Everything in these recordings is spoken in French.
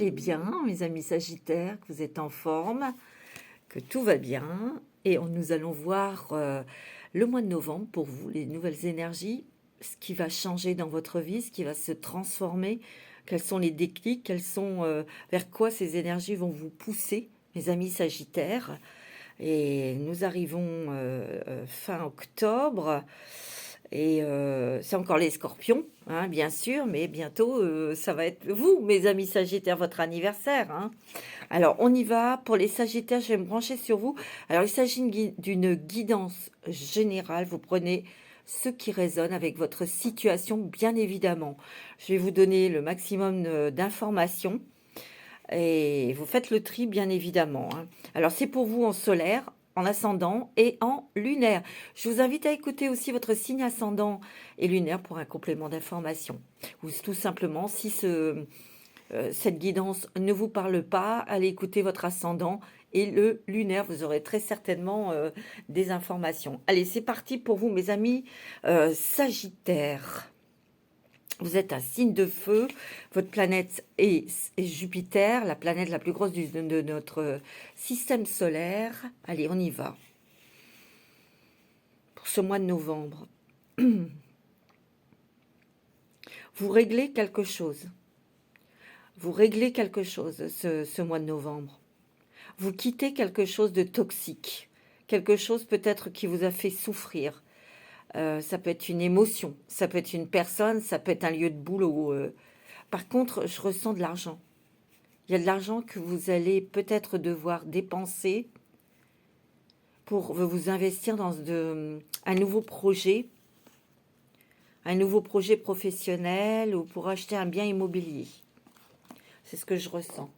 allez bien, mes amis Sagittaires, que vous êtes en forme, que tout va bien. Et nous allons voir le mois de novembre pour vous, les nouvelles énergies, ce qui va changer dans votre vie, ce qui va se transformer, quels sont les déclics, vers quoi ces énergies vont vous pousser, mes amis Sagittaires. Et nous arrivons fin octobre. Et c'est encore les scorpions, hein, bien sûr, mais bientôt, ça va être vous, mes amis Sagittaires, votre anniversaire. Hein. Alors, on y va. Pour les Sagittaires, je vais me brancher sur vous. Alors, il s'agit d'une guidance générale. Vous prenez ce qui résonne avec votre situation, bien évidemment. Je vais vous donner le maximum d'informations. Et vous faites le tri, bien évidemment. Hein. Alors, c'est pour vous en solaire, en ascendant et en lunaire. Je vous invite à écouter aussi votre signe ascendant et lunaire pour un complément d'information. Ou tout simplement, si cette guidance ne vous parle pas, allez écouter votre ascendant et le lunaire. Vous aurez très certainement des informations. Allez, c'est parti pour vous, mes amis Sagittaires. Vous êtes un signe de feu, votre planète est Jupiter, la planète la plus grosse de notre système solaire. Allez, on y va. Pour ce mois de novembre, vous réglez quelque chose. Vous réglez quelque chose ce mois de novembre. Vous quittez quelque chose de toxique, quelque chose peut-être qui vous a fait souffrir. Ça peut être une émotion, ça peut être une personne, ça peut être un lieu de boulot. Par contre, je ressens de l'argent. Il y a de l'argent que vous allez peut-être devoir dépenser pour vous investir dans un nouveau projet professionnel ou pour acheter un bien immobilier. C'est ce que je ressens.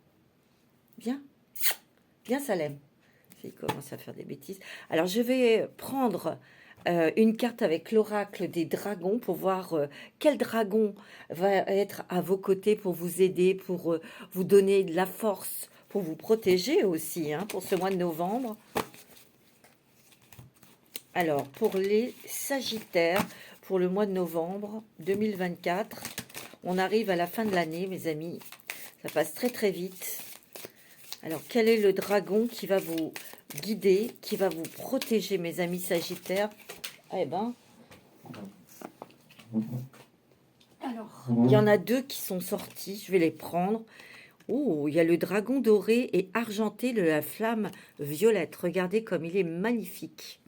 Bien, bien Salem. Il commence à faire des bêtises. Alors, je vais prendre une carte avec l'oracle des dragons pour voir quel dragon va être à vos côtés pour vous aider, pour vous donner de la force, pour vous protéger aussi, hein, pour ce mois de novembre. Alors, pour les Sagittaires, pour le mois de novembre 2024, on arrive à la fin de l'année, mes amis. Ça passe très très vite. Alors, quel est le dragon qui va vous guider, qui va vous protéger, mes amis Sagittaires? Eh ben, alors, il y en a deux qui sont sortis, je vais les prendre. Oh, il y a le dragon doré et argenté de la flamme violette. Regardez comme il est magnifique.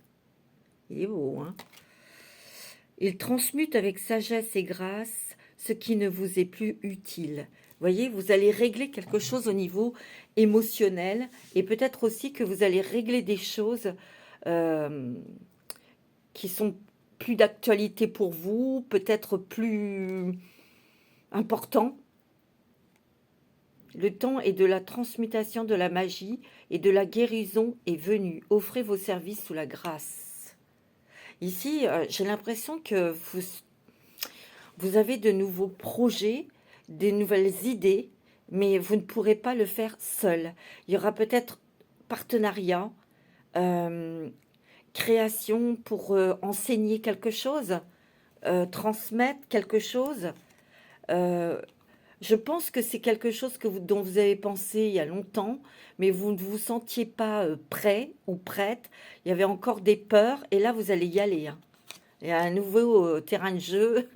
Il est beau, hein? Il transmute avec sagesse et grâce ce qui ne vous est plus utile. Voyez, vous allez régler quelque chose au niveau émotionnel et peut-être aussi que vous allez régler des choses qui sont plus d'actualité pour vous, peut-être plus importants. Le temps est de la transmutation de la magie et de la guérison est venu. Offrez vos services sous la grâce. Ici, j'ai l'impression que vous avez de nouveaux projets, des nouvelles idées, mais vous ne pourrez pas le faire seul. Il y aura peut-être partenariat, création pour enseigner quelque chose, transmettre quelque chose. Je pense que c'est quelque chose dont vous avez pensé il y a longtemps, mais vous ne vous sentiez pas prêt ou prête. Il y avait encore des peurs, et là, vous allez y aller. Hein. Il y a un nouveau terrain de jeu,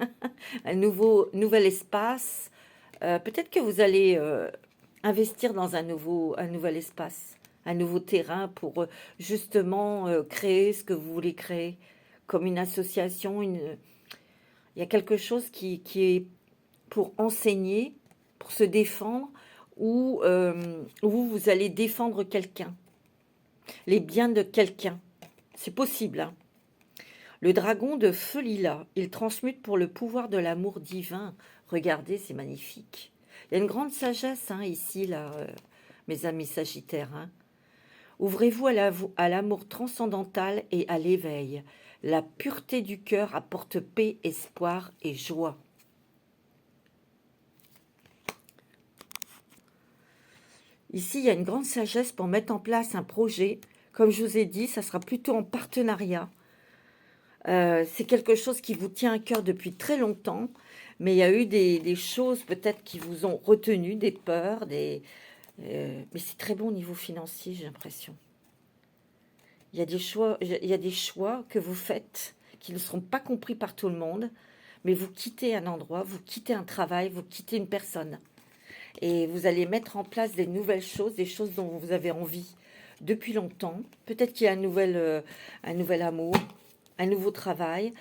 un nouvel espace. Peut-être que vous allez investir dans un nouvel espace, un nouveau terrain pour justement créer ce que vous voulez créer, comme une association. Il y a quelque chose qui est pour enseigner, pour se défendre, ou vous allez défendre quelqu'un, les biens de quelqu'un. C'est possible. Hein. Le dragon de feu lilas, il transmute pour le pouvoir de l'amour divin. Regardez, c'est magnifique. Il y a une grande sagesse hein, ici, là, mes amis Sagittaires. Hein. Ouvrez-vous à l'amour transcendantal et à l'éveil. La pureté du cœur apporte paix, espoir et joie. Ici, il y a une grande sagesse pour mettre en place un projet. Comme je vous ai dit, ça sera plutôt en partenariat. C'est quelque chose qui vous tient à cœur depuis très longtemps, mais il y a eu des choses peut-être qui vous ont retenu, des peurs, mais c'est très bon au niveau financier, j'ai l'impression. Il y a des choix que vous faites qui ne seront pas compris par tout le monde, mais vous quittez un endroit, vous quittez un travail, vous quittez une personne. Et vous allez mettre en place des nouvelles choses, des choses dont vous avez envie depuis longtemps. Peut-être qu'il y a un nouvel amour, un nouveau travail.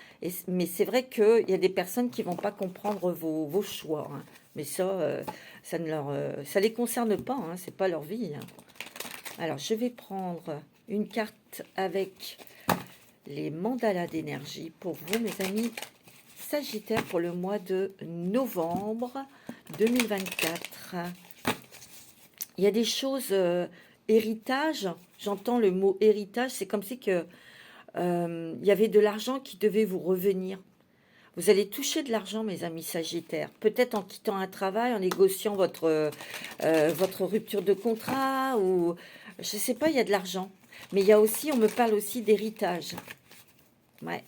Mais c'est vrai qu'il y a des personnes qui vont pas comprendre vos choix, hein. Mais ça, ça les concerne pas, hein, c'est pas leur vie, hein. Alors, je vais prendre une carte avec les mandalas d'énergie pour vous, mes amis Sagittaire, pour le mois de novembre 2024. Il y a des choses, héritage, j'entends le mot héritage, c'est comme si que, il y avait de l'argent qui devait vous revenir. Vous allez toucher de l'argent, mes amis Sagittaires, peut-être en quittant un travail, en négociant votre rupture de contrat, ou je ne sais pas, il y a de l'argent. Mais il y a aussi, on me parle aussi d'héritage. Ouais.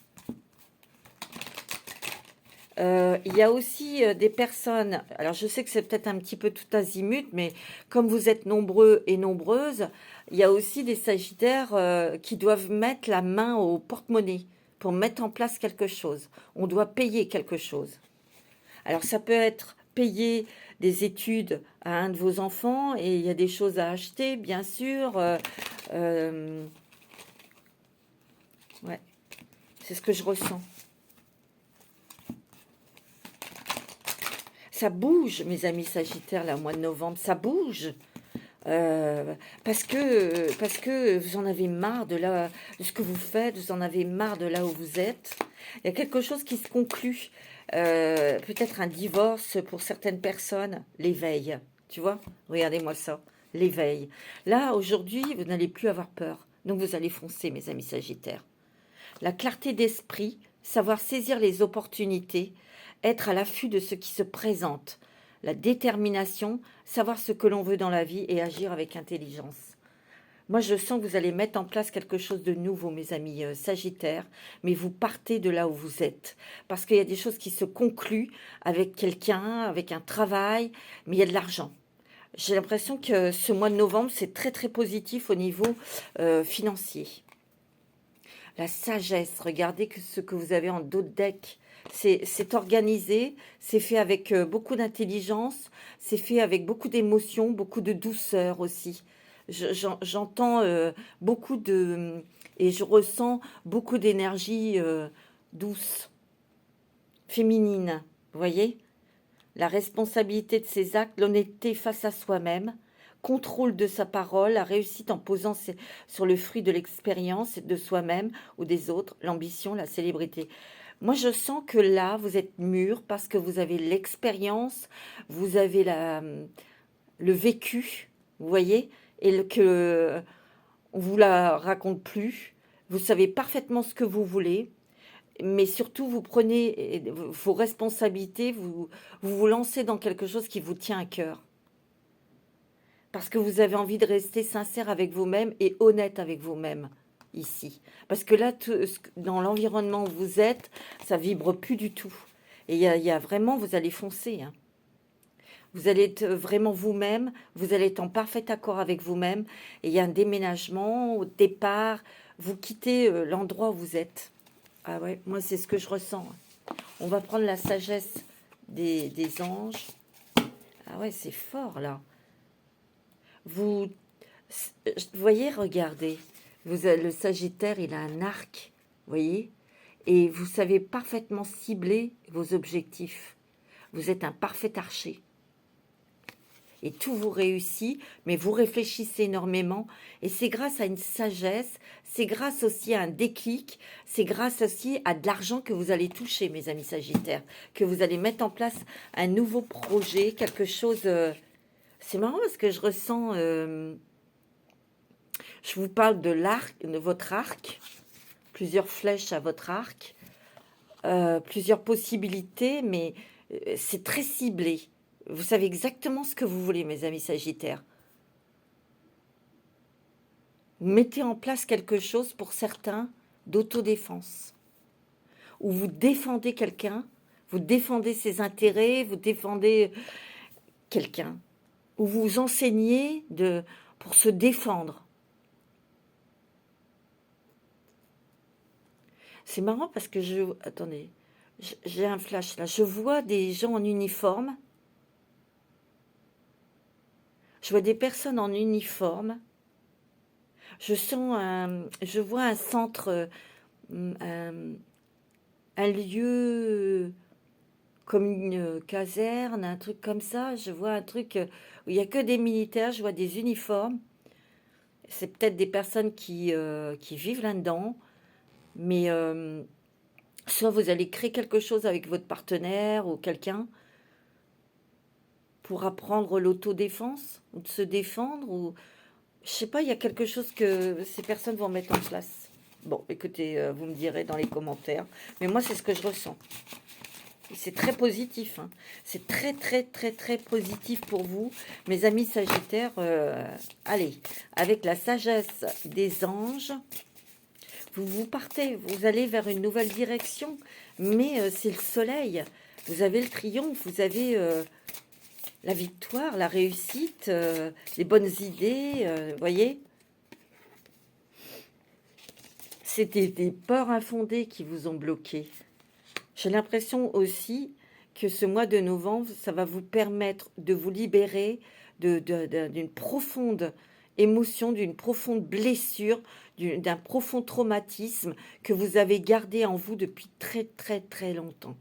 Il y a aussi des personnes, alors je sais que c'est peut-être un petit peu tout azimut, mais comme vous êtes nombreux et nombreuses, il y a aussi des Sagittaires qui doivent mettre la main au porte-monnaie pour mettre en place quelque chose. On doit payer quelque chose. Alors ça peut être payer des études à un de vos enfants, et il y a des choses à acheter, bien sûr. Ouais, c'est ce que je ressens. Ça bouge, mes amis Sagittaires, là, au mois de novembre, ça bouge. Parce que vous en avez marre de ce que vous faites, vous en avez marre de là où vous êtes. Il y a quelque chose qui se conclut. Peut-être un divorce pour certaines personnes, l'éveil. Tu vois? Regardez-moi ça, l'éveil. Là, aujourd'hui, vous n'allez plus avoir peur. Donc vous allez foncer, mes amis Sagittaires. La clarté d'esprit, savoir saisir les opportunités, être à l'affût de ce qui se présente, la détermination, savoir ce que l'on veut dans la vie et agir avec intelligence. Moi, je sens que vous allez mettre en place quelque chose de nouveau, mes amis Sagittaires, mais vous partez de là où vous êtes. Parce qu'il y a des choses qui se concluent avec quelqu'un, avec un travail, mais il y a de l'argent. J'ai l'impression que ce mois de novembre, c'est très, très positif au niveau financier. La sagesse, regardez ce que vous avez en dos de deck. C'est organisé, c'est fait avec beaucoup d'intelligence, c'est fait avec beaucoup d'émotion, beaucoup de douceur aussi. J'entends beaucoup de... Et je ressens beaucoup d'énergie douce, féminine, vous voyez? La responsabilité de ses actes, l'honnêteté face à soi-même, contrôle de sa parole, la réussite en posant sur le fruit de l'expérience de soi-même ou des autres, l'ambition, la célébrité. Moi, je sens que là, vous êtes mûr parce que vous avez l'expérience, vous avez le vécu, vous voyez, que on vous la raconte plus. Vous savez parfaitement ce que vous voulez, mais surtout, vous prenez vos responsabilités, vous lancez dans quelque chose qui vous tient à cœur. Parce que vous avez envie de rester sincère avec vous-même et honnête avec vous-même ici. Parce que là, dans l'environnement où vous êtes, ça vibre plus du tout. Et il y a vraiment, vous allez foncer, hein. Vous allez être vraiment vous-même, vous allez être en parfait accord avec vous-même. Et il y a un déménagement, au départ, vous quittez l'endroit où vous êtes. Ah ouais, moi c'est ce que je ressens. On va prendre la sagesse des anges. Ah ouais, c'est fort là. Vous voyez, regardez, le Sagittaire, il a un arc, vous voyez, et vous savez parfaitement cibler vos objectifs. Vous êtes un parfait archer. Et tout vous réussit, mais vous réfléchissez énormément. Et c'est grâce à une sagesse, c'est grâce aussi à un déclic, c'est grâce aussi à de l'argent que vous allez toucher, mes amis Sagittaires, que vous allez mettre en place un nouveau projet, quelque chose... c'est marrant parce que je ressens... je vous parle de l'arc, de votre arc, plusieurs flèches à votre arc, plusieurs possibilités, mais c'est très ciblé. Vous savez exactement ce que vous voulez, mes amis Sagittaires. Vous mettez en place quelque chose pour certains d'autodéfense. où vous défendez quelqu'un, vous défendez ses intérêts, vous défendez quelqu'un, où vous enseignez pour se défendre. C'est marrant parce que attendez, j'ai un flash là. Je vois des gens en uniforme. Je vois des personnes en uniforme. Je vois un centre, un lieu comme une caserne, un truc comme ça. Je vois un truc où il n'y a que des militaires. Je vois des uniformes. C'est peut-être des personnes qui vivent là-dedans. Mais soit vous allez créer quelque chose avec votre partenaire ou quelqu'un pour apprendre l'autodéfense ou de se défendre. Ou je sais pas, il y a quelque chose que ces personnes vont mettre en place. Bon, écoutez, vous me direz dans les commentaires. Mais moi, c'est ce que je ressens. C'est très positif. Hein. C'est très, très, très, très positif pour vous, mes amis Sagittaires. Allez, avec la sagesse des anges, vous partez, vous allez vers une nouvelle direction. Mais c'est le soleil. Vous avez le triomphe, vous avez la victoire, la réussite, les bonnes idées, voyez. C'était des peurs infondées qui vous ont bloqué. J'ai l'impression aussi que ce mois de novembre, ça va vous permettre de vous libérer d'une profonde émotion, d'une profonde blessure, d'un profond traumatisme que vous avez gardé en vous depuis très très très longtemps.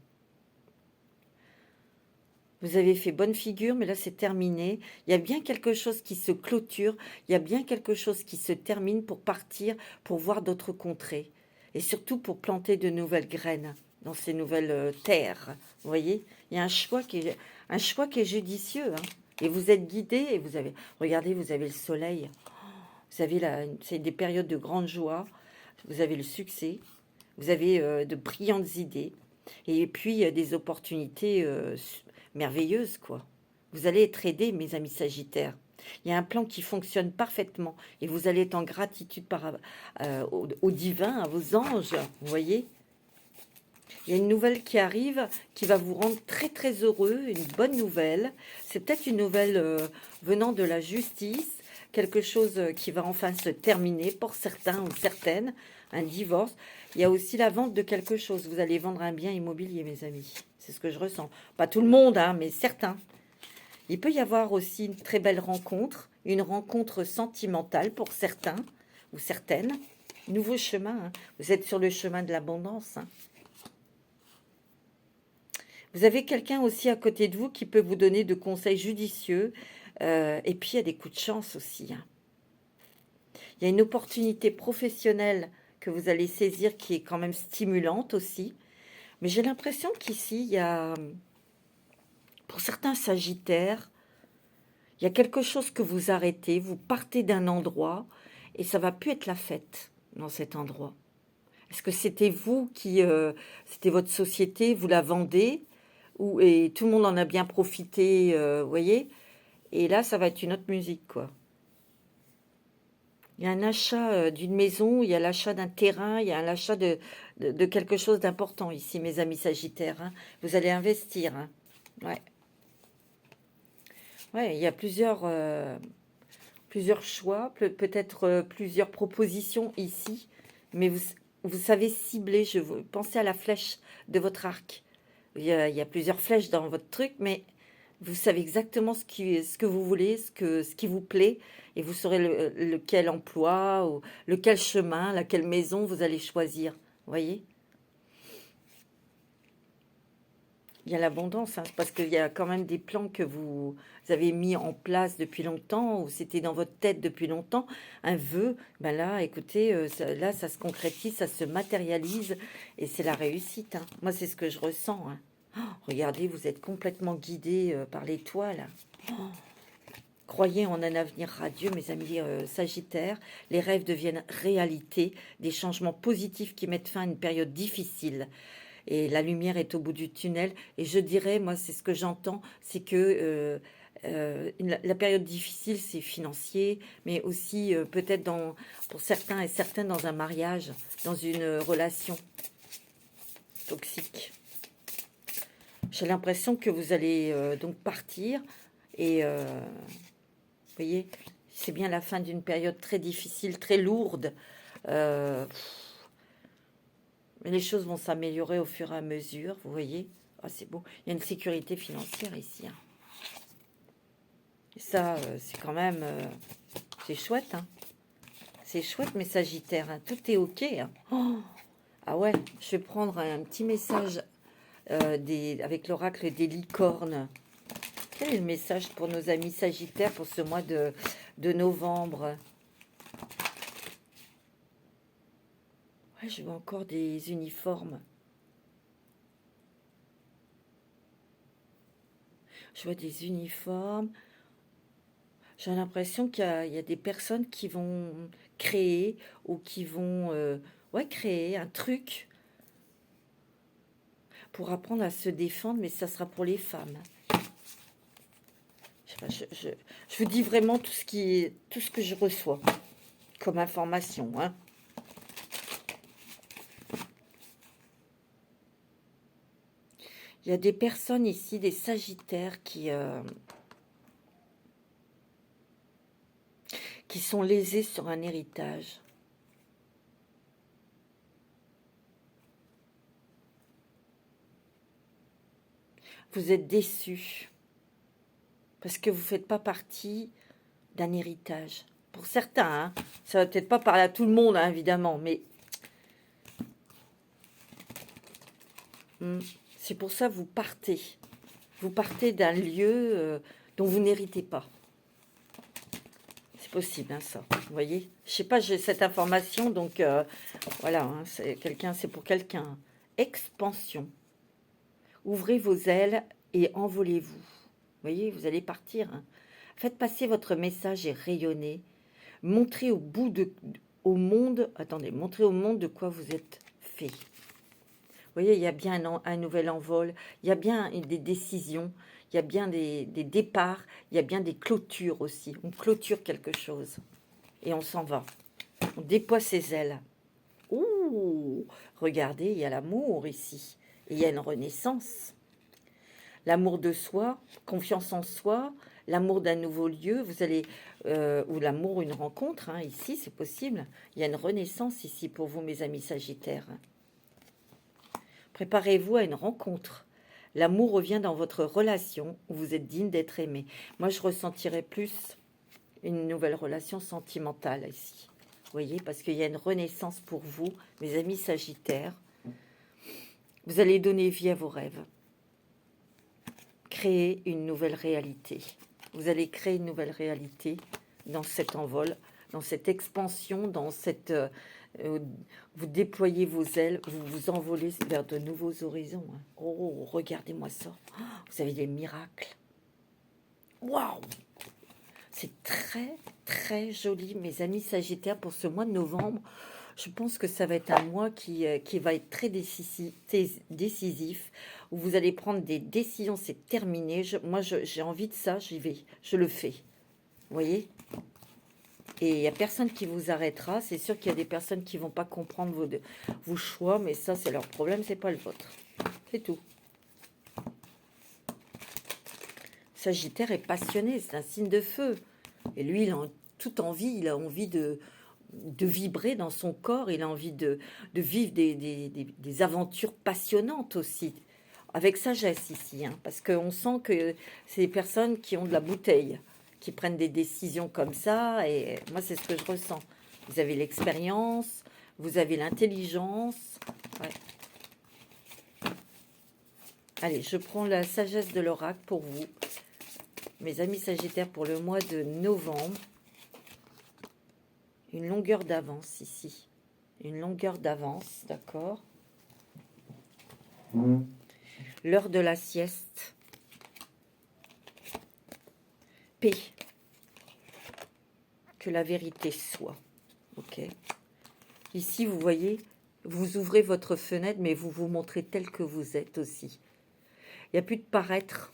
Vous avez fait bonne figure, mais là c'est terminé. Il y a bien quelque chose qui se clôture, il y a bien quelque chose qui se termine pour partir, pour voir d'autres contrées. Et surtout pour planter de nouvelles graines dans ces nouvelles terres. Vous voyez, il y a un choix qui est judicieux. Hein. Et vous êtes guidé et vous avez... Regardez, vous avez le soleil. Vous avez c'est des périodes de grande joie. Vous avez le succès. Vous avez de brillantes idées. Et puis, des opportunités merveilleuses, quoi. Vous allez être aidés, mes amis Sagittaires. Il y a un plan qui fonctionne parfaitement. Et vous allez être en gratitude au divin, à vos anges. Vous voyez ? Il y a une nouvelle qui arrive, qui va vous rendre très, très heureux. Une bonne nouvelle. C'est peut-être une nouvelle venant de la justice. Quelque chose qui va enfin se terminer pour certains ou certaines. Un divorce. Il y a aussi la vente de quelque chose. Vous allez vendre un bien immobilier, mes amis. C'est ce que je ressens. Pas tout le monde, hein, mais certains. Il peut y avoir aussi une très belle rencontre. Une rencontre sentimentale pour certains ou certaines. Nouveau chemin. Hein. Vous êtes sur le chemin de l'abondance. Hein. Vous avez quelqu'un aussi à côté de vous qui peut vous donner de conseils judicieux. Et puis, il y a des coups de chance aussi. Hein. Il y a une opportunité professionnelle que vous allez saisir qui est quand même stimulante aussi. Mais j'ai l'impression qu'ici, il y a, pour certains Sagittaires, il y a quelque chose que vous arrêtez, vous partez d'un endroit et ça va plus être la fête dans cet endroit. Est-ce que c'était vous c'était votre société, vous la vendez et tout le monde en a bien profité, vous voyez? Et là, ça va être une autre musique, quoi. Il y a un achat d'une maison, il y a l'achat d'un terrain, il y a l'achat de quelque chose d'important ici, mes amis Sagittaires. Hein. Vous allez investir. Hein. Ouais. Ouais, il y a plusieurs choix, peut-être plusieurs propositions ici, mais vous savez cibler. Pensez à la flèche de votre arc. Il y a plusieurs flèches dans votre truc, mais vous savez exactement ce que vous voulez, ce qui vous plaît, et vous saurez lequel emploi, ou lequel chemin, laquelle maison vous allez choisir. Vous voyez? Il y a l'abondance, hein, parce qu'il y a quand même des plans que vous avez mis en place depuis longtemps, ou c'était dans votre tête depuis longtemps, un vœu. Ben là, écoutez, là, ça se concrétise, ça se matérialise, et c'est la réussite. Hein. Moi, c'est ce que je ressens. Hein. Oh, regardez, vous êtes complètement guidé par l'étoile. Oh, croyez en un avenir radieux, mes amis Sagittaires. Les rêves deviennent réalité, des changements positifs qui mettent fin à une période difficile. Et la lumière est au bout du tunnel. Et je dirais, moi, c'est ce que j'entends, c'est que la période difficile, c'est financier, mais aussi peut-être pour certains et certaines dans un mariage, dans une relation. toxique. J'ai l'impression que vous allez donc partir et vous voyez, c'est bien la fin d'une période très difficile, très lourde. Mais les choses vont s'améliorer au fur et à mesure, vous voyez. Ah, c'est beau. Il y a une sécurité financière ici. Hein. Et ça, c'est quand même... c'est chouette, hein. C'est chouette, mes Sagittaires. Hein. Tout est OK. Hein. Oh, ah ouais, je vais prendre un petit message avec l'oracle des licornes. Quel est le message pour nos amis Sagittaires pour ce mois de novembre? Ouais, je vois encore des uniformes. Je vois des uniformes. J'ai l'impression qu'il y a des personnes qui vont créer ou qui vont ouais, créer un truc pour apprendre à se défendre, mais ça sera pour les femmes. Je vous dis vraiment tout ce que je reçois comme information. Hein. Il y a des personnes ici, des Sagittaires qui sont lésés sur un héritage. Vous êtes déçus parce que vous ne faites pas partie d'un héritage. Pour certains, hein, ça ne va peut-être pas parler à tout le monde, hein, évidemment, mais c'est pour ça que vous partez. Vous partez d'un lieu dont vous n'héritez pas. C'est possible, hein, ça. Vous voyez? Je sais pas, j'ai cette information, donc voilà, hein, c'est pour quelqu'un. Expansion. Ouvrez vos ailes et envolez-vous. Vous voyez, vous allez partir. Hein. Faites passer votre message et rayonnez. Montrez au monde, attendez, montrez au monde de quoi vous êtes fait. Vous voyez, il y a bien un nouvel envol, il y a bien des décisions, il y a bien des départs, il y a bien des clôtures aussi. On clôture quelque chose et on s'en va. On déploie ses ailes. Ouh, regardez, il y a l'amour ici. Et il y a une renaissance. L'amour de soi, confiance en soi, l'amour d'un nouveau lieu, vous allez, ou l'amour, une rencontre, hein, ici, c'est possible. Il y a une renaissance ici pour vous, mes amis Sagittaires. Préparez-vous à une rencontre. L'amour revient dans votre relation où vous êtes digne d'être aimé. Moi, je ressentirais plus une nouvelle relation sentimentale ici. Vous voyez, parce qu'il y a une renaissance pour vous, mes amis Sagittaires. Vous allez donner vie à vos rêves. Créer une nouvelle réalité. Vous allez créer une nouvelle réalité dans cet envol, dans cette expansion, dans cette... vous déployez vos ailes, vous vous envolez vers de nouveaux horizons. Hein. Oh, regardez-moi ça. Oh, vous avez des miracles. Waouh! C'est très, très joli, mes amis Sagittaires, pour ce mois de novembre. Je pense que ça va être un mois qui va être très décisif, où vous allez prendre des décisions, c'est terminé. Moi, j'ai envie de ça, j'y vais, je le fais. Vous voyez? Et il n'y a personne qui vous arrêtera. C'est sûr qu'il y a des personnes qui ne vont pas comprendre vos choix, mais ça, c'est leur problème, c'est pas le vôtre. C'est tout. Sagittaire est passionné, c'est un signe de feu. Et lui, il a toute envie, il a envie de vibrer dans son corps, il a envie de vivre des aventures passionnantes aussi. Avec sagesse ici, hein, parce qu'on sent que c'est des personnes qui ont de la bouteille, qui prennent des décisions comme ça, et moi c'est ce que je ressens. Vous avez l'expérience, vous avez l'intelligence. Ouais. Allez, je prends la sagesse de l'oracle pour vous, mes amis Sagittaires, pour le mois de novembre. Une longueur d'avance ici. Une longueur d'avance, d'accord. L'heure de la sieste. Paix. Que la vérité soit. Ok. Ici, vous voyez, vous ouvrez votre fenêtre, mais vous vous montrez tel que vous êtes aussi. Il n'y a plus de paraître.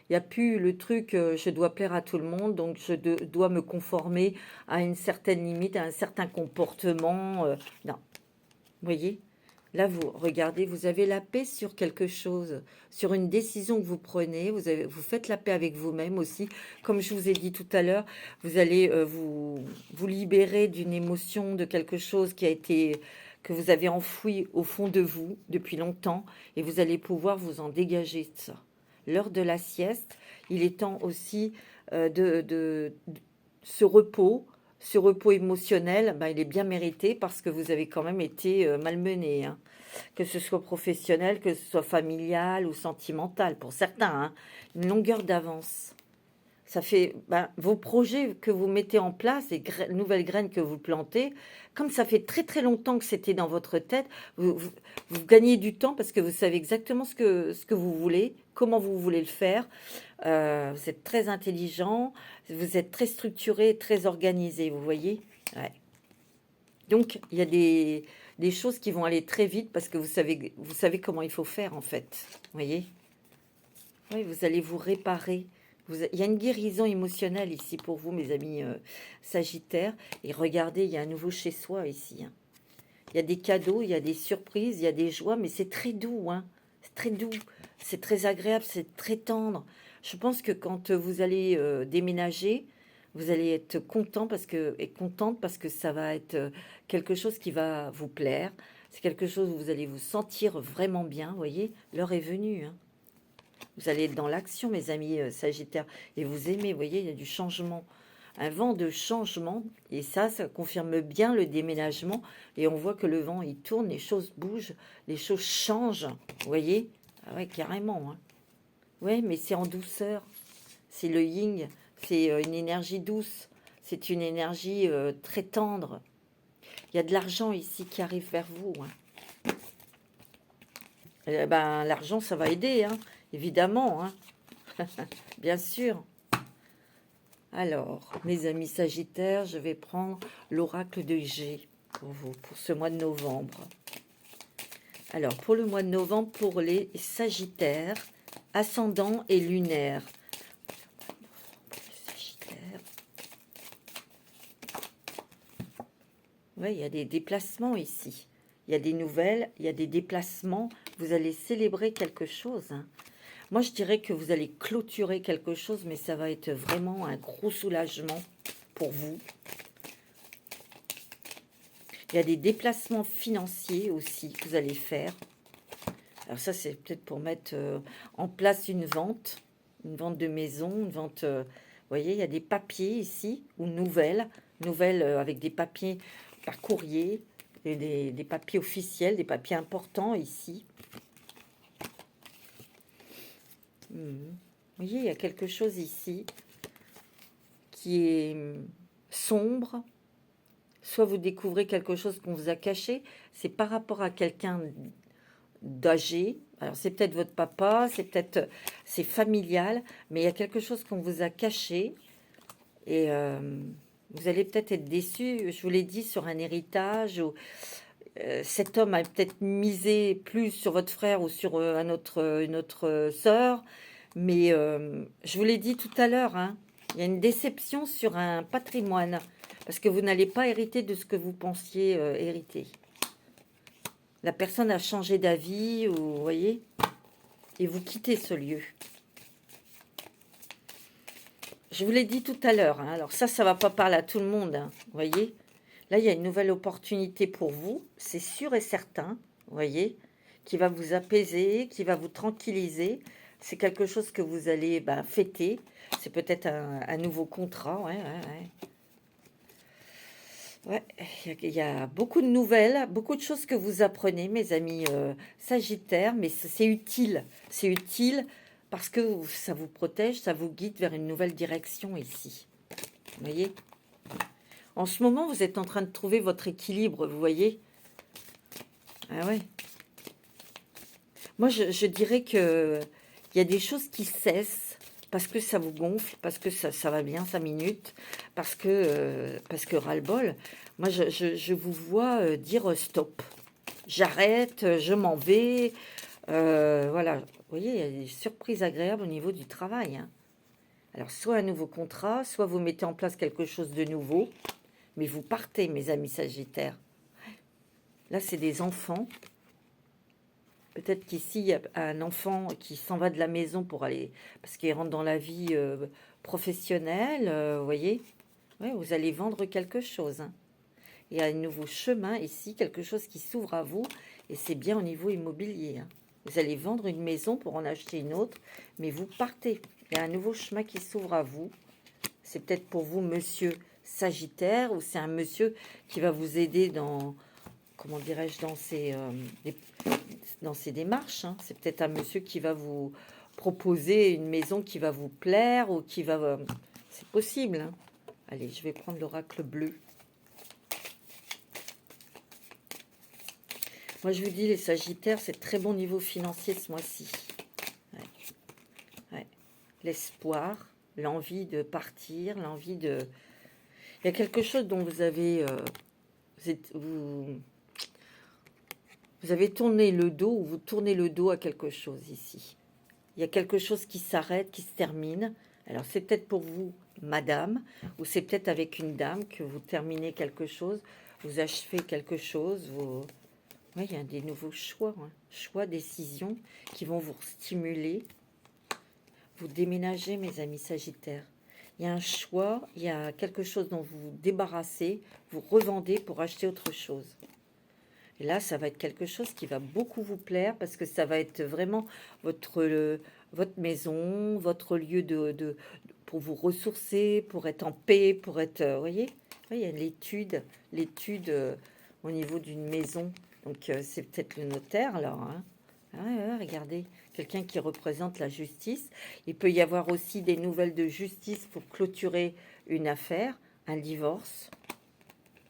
Il n'y a plus le truc, je dois plaire à tout le monde, donc je dois me conformer à une certaine limite, à un certain comportement. Non. Vous voyez? Là, vous regardez, vous avez la paix sur quelque chose, sur une décision que vous prenez. Vous faites la paix avec vous-même aussi. Comme je vous ai dit tout à l'heure, vous allez vous libérer d'une émotion, de quelque chose que vous avez enfoui au fond de vous depuis longtemps. Et vous allez pouvoir vous en dégager de ça. L'heure de la sieste, il est temps aussi de ce repos émotionnel, ben, il est bien mérité parce que vous avez quand même été malmené, hein. Que ce soit professionnel, que ce soit familial ou sentimental, pour certains, hein. Une longueur d'avance. Ça fait ben, vos projets que vous mettez en place, les nouvelles graines que vous plantez, comme ça fait très très longtemps que c'était dans votre tête, vous gagnez du temps parce que vous savez exactement ce que vous voulez, comment vous voulez le faire. Vous êtes très intelligent, vous êtes très structuré, très organisé, vous voyez. Ouais. Donc, il y a des choses qui vont aller très vite parce que vous savez comment il faut faire, en fait. Vous voyez. Oui, vous allez vous réparer. Il y a une guérison émotionnelle ici pour vous, mes amis Sagittaires. Et regardez, il y a un nouveau chez soi ici, hein. Il y a des cadeaux, il y a des surprises, il y a des joies, mais c'est très doux, hein. C'est très doux, c'est très agréable, c'est très tendre. Je pense que quand vous allez déménager, vous allez être contente parce que ça va être quelque chose qui va vous plaire. C'est quelque chose où vous allez vous sentir vraiment bien, vous voyez. L'heure est venue, hein. Vous allez être dans l'action, mes amis Sagittaires, et vous aimez, vous voyez, il y a du changement, un vent de changement, et ça confirme bien le déménagement, et on voit que le vent, il tourne, les choses bougent, les choses changent, vous voyez. Ah ouais, carrément, hein. Ouais, mais c'est en douceur, c'est le yin, c'est une énergie douce, c'est une énergie très tendre. Il y a de l'argent ici qui arrive vers vous, hein. Eh ben, l'argent, ça va aider, hein, évidemment, hein. Bien sûr. Alors, mes amis Sagittaires, je vais prendre l'oracle de G pour vous, pour ce mois de novembre. Alors, pour le mois de novembre, pour les Sagittaires, ascendant et lunaire. Sagittaire. Oui, il y a des déplacements ici. Il y a des nouvelles, il y a des déplacements. Vous allez célébrer quelque chose, hein. Moi, je dirais que vous allez clôturer quelque chose, mais ça va être vraiment un gros soulagement pour vous. Il y a des déplacements financiers aussi que vous allez faire. Alors ça, c'est peut-être pour mettre en place une vente de maison, une vente... vous voyez, il y a des papiers ici, ou nouvelles avec des papiers par courrier, et des papiers officiels, des papiers importants ici. Vous voyez, il y a quelque chose ici qui est sombre. Soit vous découvrez quelque chose qu'on vous a caché. C'est par rapport à quelqu'un d'âgé. Alors, c'est peut-être votre papa, c'est familial, mais il y a quelque chose qu'on vous a caché. Et vous allez peut-être être déçu, je vous l'ai dit, sur un héritage. Ou, cet homme a peut-être misé plus sur votre frère ou sur une autre sœur. Mais je vous l'ai dit tout à l'heure, hein, il y a une déception sur un patrimoine. Parce que vous n'allez pas hériter de ce que vous pensiez hériter. La personne a changé d'avis, vous voyez, et vous quittez ce lieu. Je vous l'ai dit tout à l'heure, hein, alors ça ne va pas parler à tout le monde, hein, vous voyez. Là, il y a une nouvelle opportunité pour vous, c'est sûr et certain, vous voyez, qui va vous apaiser, qui va vous tranquilliser. C'est quelque chose que vous allez fêter. C'est peut-être un nouveau contrat, ouais. Ouais, il y a beaucoup de nouvelles, beaucoup de choses que vous apprenez, mes amis Sagittaires, mais c'est utile. C'est utile parce que ça vous protège, ça vous guide vers une nouvelle direction ici. Vous voyez? En ce moment, vous êtes en train de trouver votre équilibre, vous voyez? Ah ouais. Moi, je dirais que il y a des choses qui cessent parce que ça vous gonfle, parce que ça va bien 5 minutes, parce que ras-le-bol. Moi, je vous vois dire stop. J'arrête, je m'en vais. Voilà. Vous voyez, il y a des surprises agréables au niveau du travail, hein. Alors, soit un nouveau contrat, soit vous mettez en place quelque chose de nouveau, mais vous partez, mes amis Sagittaires. Là, c'est des enfants. Peut-être qu'ici, il y a un enfant qui s'en va de la maison pour aller, parce qu'il rentre dans la vie professionnelle, vous voyez. Ouais, vous allez vendre quelque chose, hein. Il y a un nouveau chemin ici, quelque chose qui s'ouvre à vous, et c'est bien au niveau immobilier, hein. Vous allez vendre une maison pour en acheter une autre, mais vous partez. Il y a un nouveau chemin qui s'ouvre à vous. C'est peut-être pour vous, monsieur Sagittaire, ou c'est un monsieur qui va vous aider dans, comment dirais-je, dans ces démarches, hein. C'est peut-être un monsieur qui va vous proposer une maison qui va vous plaire, ou qui va... c'est possible, hein. Allez, je vais prendre l'oracle bleu. Moi, je vous dis, les Sagittaires, c'est très bon niveau financier ce mois-ci. Ouais. Ouais. L'espoir, l'envie de partir, l'envie de... Il y a quelque chose dont vous avez... vous avez tourné le dos, ou vous tournez le dos à quelque chose ici. Il y a quelque chose qui s'arrête, qui se termine. Alors, c'est peut-être pour vous, madame, ou c'est peut-être avec une dame que vous terminez quelque chose, vous achevez quelque chose, vous... Oui, il y a des nouveaux choix, hein. Choix, décisions qui vont vous stimuler. Vous déménagez, mes amis Sagittaires. Il y a un choix, il y a quelque chose dont vous vous débarrassez, vous revendez pour acheter autre chose. Et là, ça va être quelque chose qui va beaucoup vous plaire parce que ça va être vraiment votre maison, votre lieu pour vous ressourcer, pour être en paix, pour être... vous voyez, oui, il y a l'étude au niveau d'une maison. Donc, c'est peut-être le notaire, là, hein. Ah ouais, regardez, quelqu'un qui représente la justice. Il peut y avoir aussi des nouvelles de justice pour clôturer une affaire, un divorce.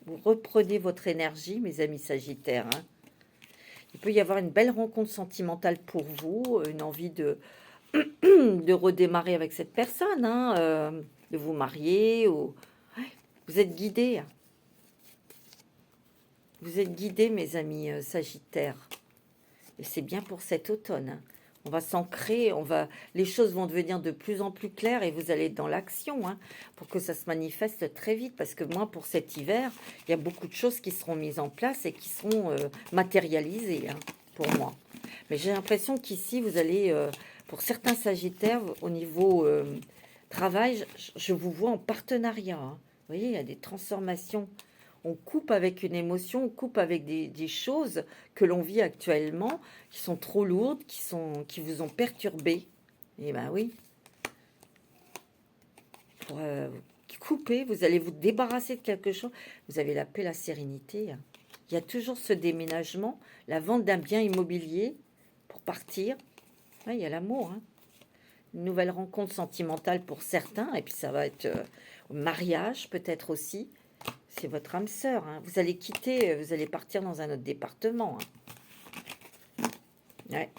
Vous reprenez votre énergie, mes amis Sagittaires, hein. Il peut y avoir une belle rencontre sentimentale pour vous, une envie de, de redémarrer avec cette personne, hein, de vous marier. Ou... Ouais, vous êtes guidés. Vous êtes guidés, mes amis Sagittaires. Et c'est bien pour cet automne, hein. On va s'ancrer, les choses vont devenir de plus en plus claires et vous allez être dans l'action, hein, pour que ça se manifeste très vite. Parce que moi, pour cet hiver, il y a beaucoup de choses qui seront mises en place et qui seront matérialisées, hein, pour moi. Mais j'ai l'impression qu'ici, vous allez, pour certains Sagittaires, au niveau travail, je vous vois en partenariat, hein. Vous voyez, il y a des transformations. On coupe avec une émotion, on coupe avec des choses que l'on vit actuellement, qui sont trop lourdes, qui vous ont perturbé. Et ben oui. Pour couper, vous allez vous débarrasser de quelque chose. Vous avez la paix, la sérénité, hein. Il y a toujours ce déménagement, la vente d'un bien immobilier pour partir. Ouais, il y a l'amour, hein. Une nouvelle rencontre sentimentale pour certains, et puis ça va être mariage peut-être aussi. C'est votre âme sœur, hein. Vous allez quitter, vous allez partir dans un autre département, hein. Ouais.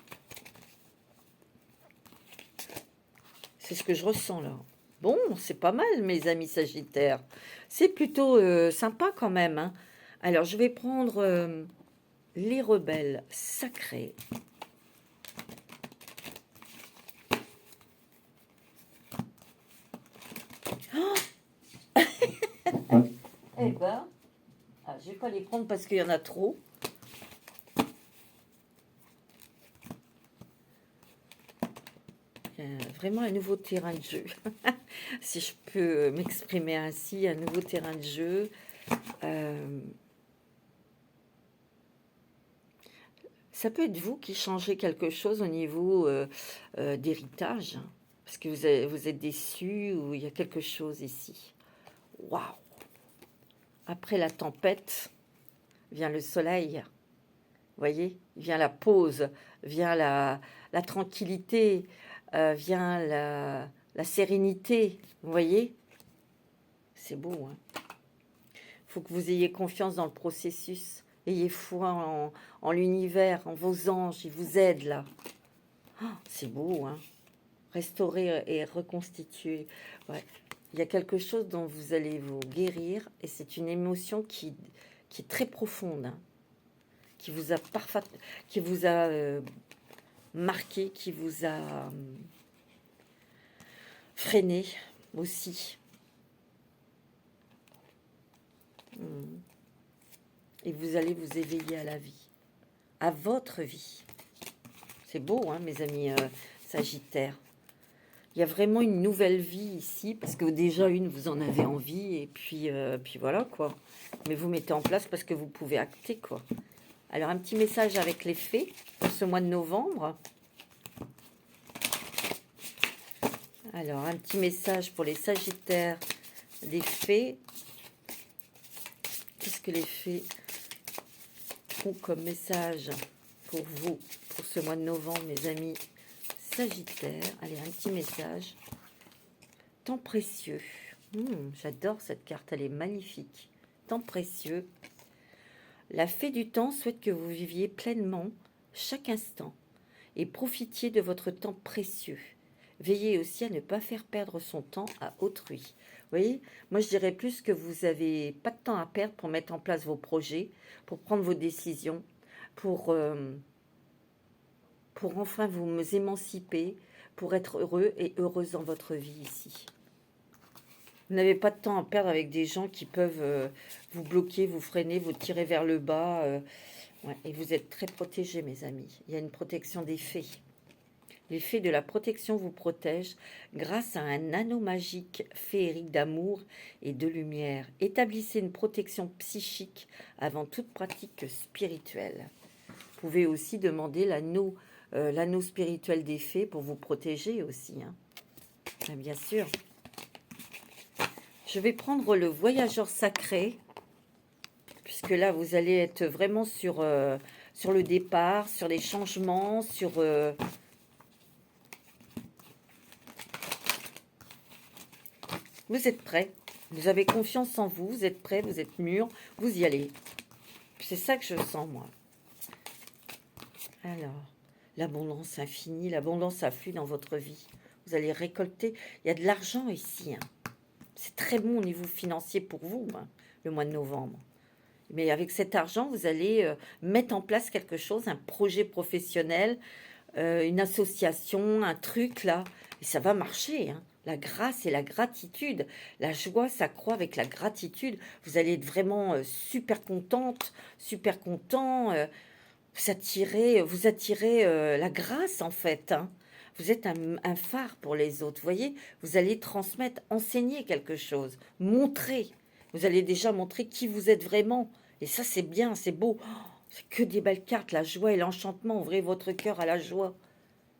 C'est ce que je ressens là. Bon, c'est pas mal, mes amis Sagittaires. C'est plutôt sympa quand même, hein. Alors, je vais prendre les rebelles sacrés. Oh eh ben, je vais pas les prendre parce qu'il y en a trop. Vraiment un nouveau terrain de jeu. Si je peux m'exprimer ainsi, un nouveau terrain de jeu. Ça peut être vous qui changez quelque chose au niveau d'héritage, hein, parce que vous êtes déçu ou il y a quelque chose ici. Waouh! Après la tempête, vient le soleil. Vous voyez, vient la pause, vient la tranquillité, vient la sérénité. Vous voyez, c'est beau, hein. Faut que vous ayez confiance dans le processus. Ayez foi en l'univers, en vos anges, ils vous aident là. Oh, c'est beau, hein. Restaurer et reconstituer. Ouais. Il y a quelque chose dont vous allez vous guérir et c'est une émotion qui est très profonde, hein, qui vous a marqué, qui vous a freiné aussi. Et vous allez vous éveiller à la vie, à votre vie. C'est beau, hein, mes amis Sagittaires. Il y a vraiment une nouvelle vie ici, parce que déjà, vous en avez envie, et puis voilà, quoi. Mais vous mettez en place parce que vous pouvez acter, quoi. Alors, un petit message avec les fées pour ce mois de novembre. Alors, un petit message pour les Sagittaires, les fées. Qu'est-ce que les fées ont comme message pour vous, pour ce mois de novembre, mes amis Sagittaires? Allez, un petit message. Temps précieux. J'adore cette carte, elle est magnifique. Temps précieux. La fée du temps souhaite que vous viviez pleinement chaque instant et profitiez de votre temps précieux. Veillez aussi à ne pas faire perdre son temps à autrui. Vous voyez, moi je dirais plus que vous n'avez pas de temps à perdre pour mettre en place vos projets, pour prendre vos décisions, pour enfin vous émanciper, pour être heureux et heureuse dans votre vie ici. Vous n'avez pas de temps à perdre avec des gens qui peuvent vous bloquer, vous freiner, vous tirer vers le bas. Ouais, et vous êtes très protégés, mes amis. Il y a une protection des fées. Les fées de la protection vous protègent grâce à un anneau magique féerique d'amour et de lumière. Établissez une protection psychique avant toute pratique spirituelle. Vous pouvez aussi demander l'anneau spirituel des fées pour vous protéger aussi, hein. Bien sûr. Je vais prendre le voyageur sacré, puisque là, vous allez être vraiment sur le départ, sur les changements, sur... Vous êtes prêts, vous avez confiance en vous, vous êtes prêts, vous êtes mûrs, vous y allez. C'est ça que je sens, moi. Alors, l'abondance infinie, l'abondance afflue dans votre vie. Vous allez récolter, il y a de l'argent ici, hein. C'est très bon au niveau financier pour vous, hein, le mois de novembre. Mais avec cet argent, vous allez mettre en place quelque chose, un projet professionnel, une association, un truc là. Et ça va marcher, hein. La grâce et la gratitude. La joie s'accroît avec la gratitude. Vous allez être vraiment super contente, super content. Vous attirez la grâce en fait, hein. Vous êtes un phare pour les autres, vous voyez. Vous allez transmettre, enseigner quelque chose, montrer. Vous allez déjà montrer qui vous êtes vraiment. Et ça, c'est bien, c'est beau. Oh, c'est que des belles cartes, la joie et l'enchantement. Ouvrez votre cœur à la joie.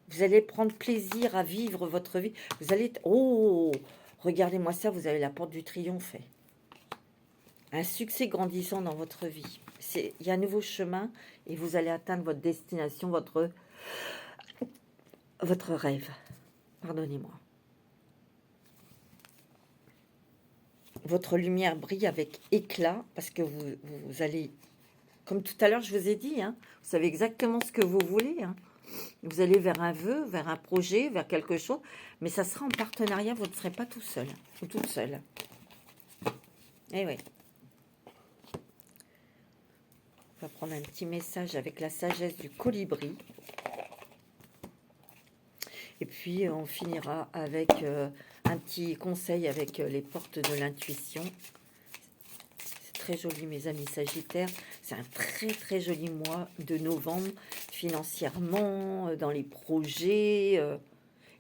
Vous allez prendre plaisir à vivre votre vie. Vous allez... Oh, regardez-moi ça, vous avez la porte du triomphe. Un succès grandissant dans votre vie. Il y a un nouveau chemin et vous allez atteindre votre destination, votre rêve. Pardonnez-moi. Votre lumière brille avec éclat parce que vous allez, comme tout à l'heure je vous ai dit, hein, vous savez exactement ce que vous voulez, hein. Vous allez vers un vœu, vers un projet, vers quelque chose, mais ça sera en partenariat, vous ne serez pas tout seul ou toute seule. Eh oui. On va prendre un petit message avec la sagesse du colibri. Et puis, on finira avec un petit conseil avec les portes de l'intuition. C'est très joli, mes amis Sagittaires. C'est un très, très joli mois de novembre, financièrement, dans les projets.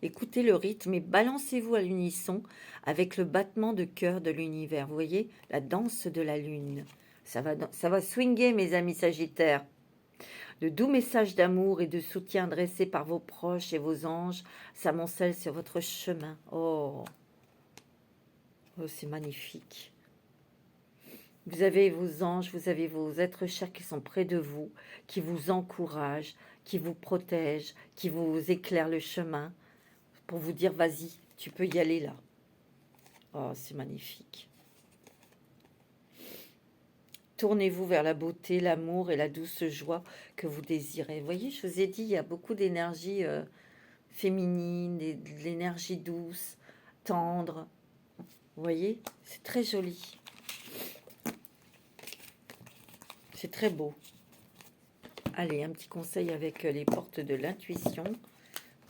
Écoutez le rythme et balancez-vous à l'unisson avec le battement de cœur de l'univers. Vous voyez, la danse de la lune. Ça va swinguer, mes amis Sagittaires. De doux messages d'amour et de soutien adressés par vos proches et vos anges s'amoncellent sur votre chemin. Oh, c'est magnifique. Vous avez vos anges, vous avez vos êtres chers qui sont près de vous, qui vous encouragent, qui vous protègent, qui vous éclairent le chemin pour vous dire, vas-y, tu peux y aller là. Oh, c'est magnifique. Tournez-vous vers la beauté, l'amour et la douce joie que vous désirez. Vous voyez, je vous ai dit, il y a beaucoup d'énergie féminine, de l'énergie douce, tendre. Vous voyez, c'est très joli. C'est très beau. Allez, un petit conseil avec les portes de l'intuition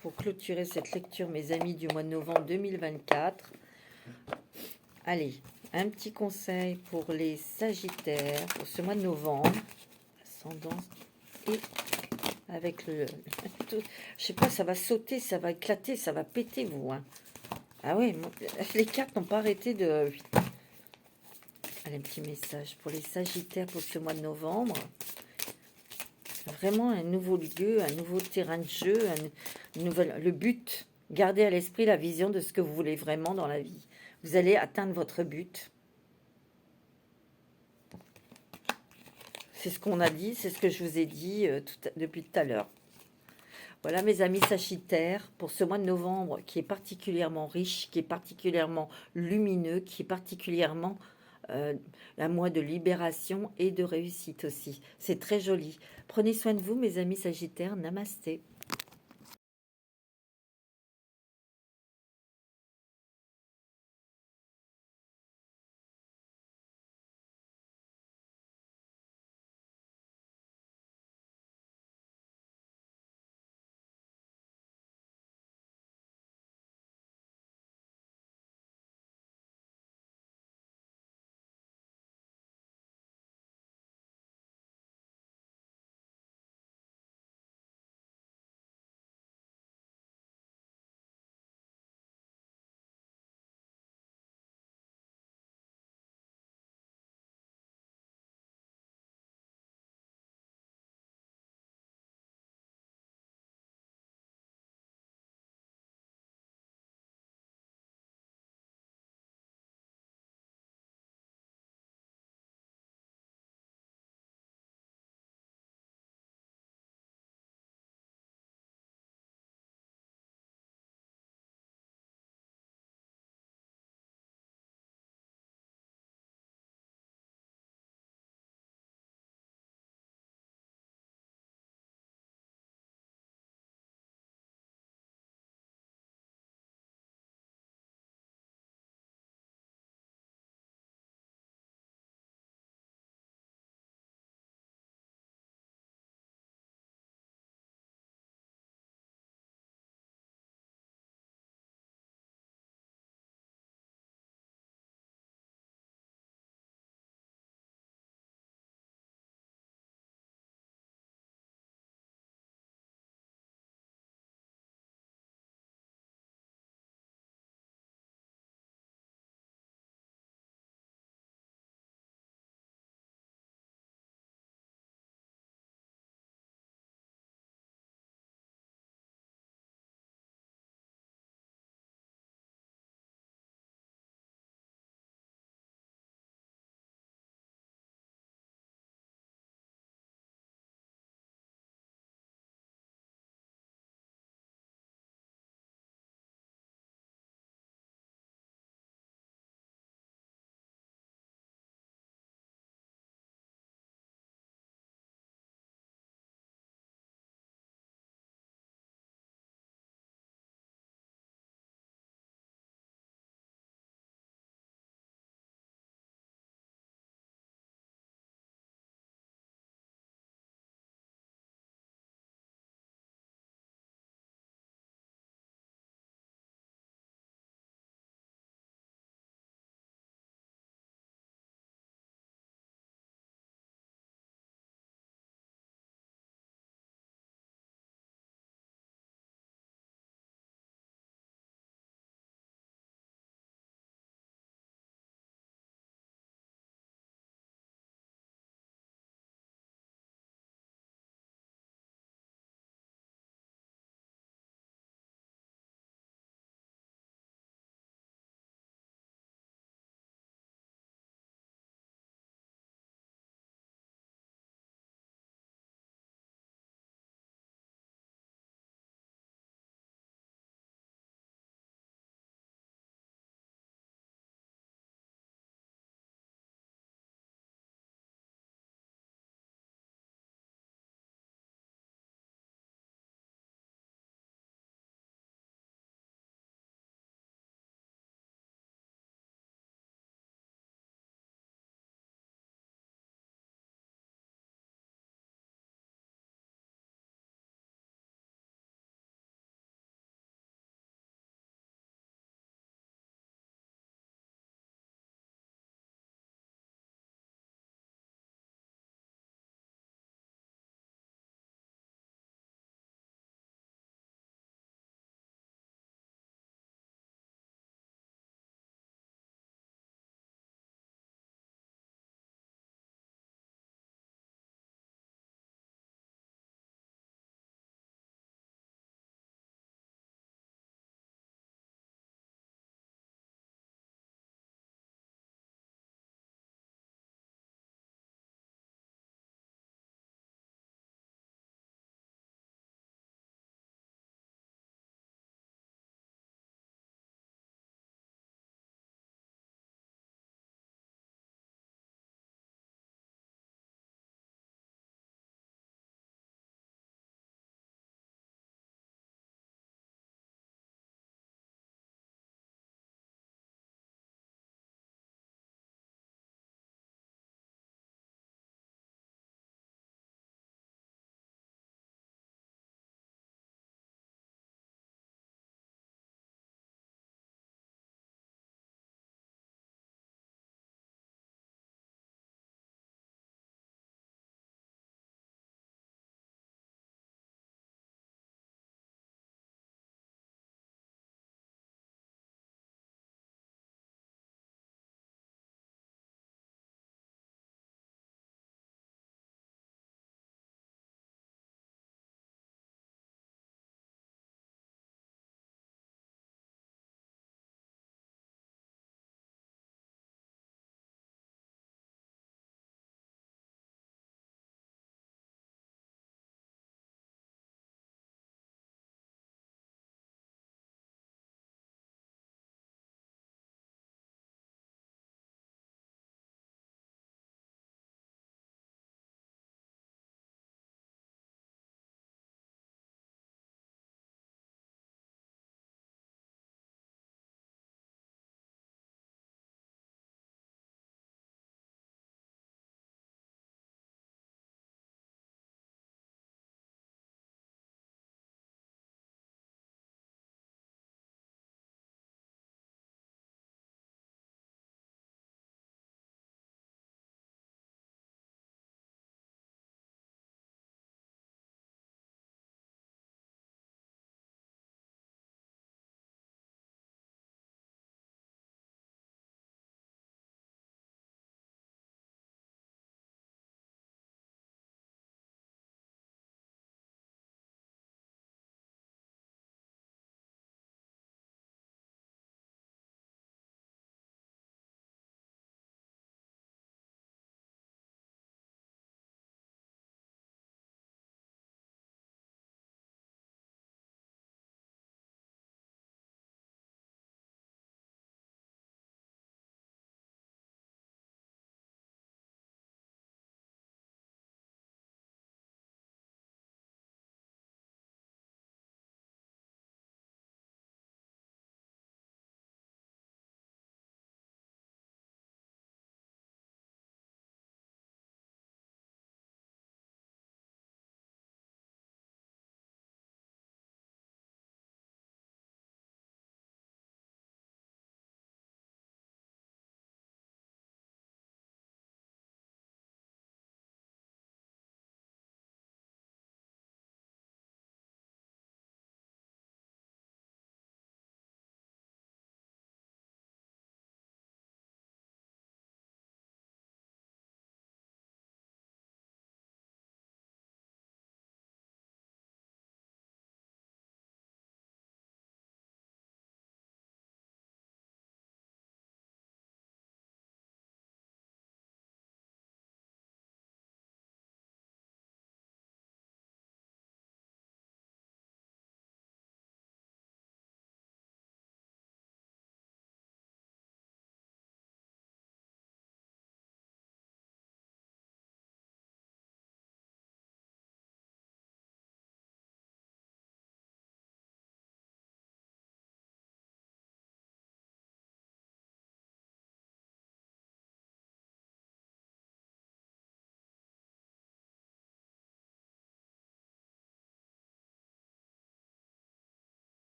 pour clôturer cette lecture, mes amis, du mois de novembre 2024. Allez, un petit conseil pour les Sagittaires pour ce mois de novembre. Ascendance et avec je sais pas, ça va sauter, ça va éclater, ça va péter, vous. Hein. Ah ouais, les cartes n'ont pas arrêté de... Allez, un petit message pour les Sagittaires pour ce mois de novembre. Vraiment un nouveau lieu, un nouveau terrain de jeu, le but. Gardez à l'esprit la vision de ce que vous voulez vraiment dans la vie. Vous allez atteindre votre but. C'est ce qu'on a dit, c'est ce que je vous ai dit depuis tout à l'heure. Voilà mes amis Sagittaires, pour ce mois de novembre qui est particulièrement riche, qui est particulièrement lumineux, qui est particulièrement un mois de libération et de réussite aussi. C'est très joli. Prenez soin de vous mes amis Sagittaires, namasté.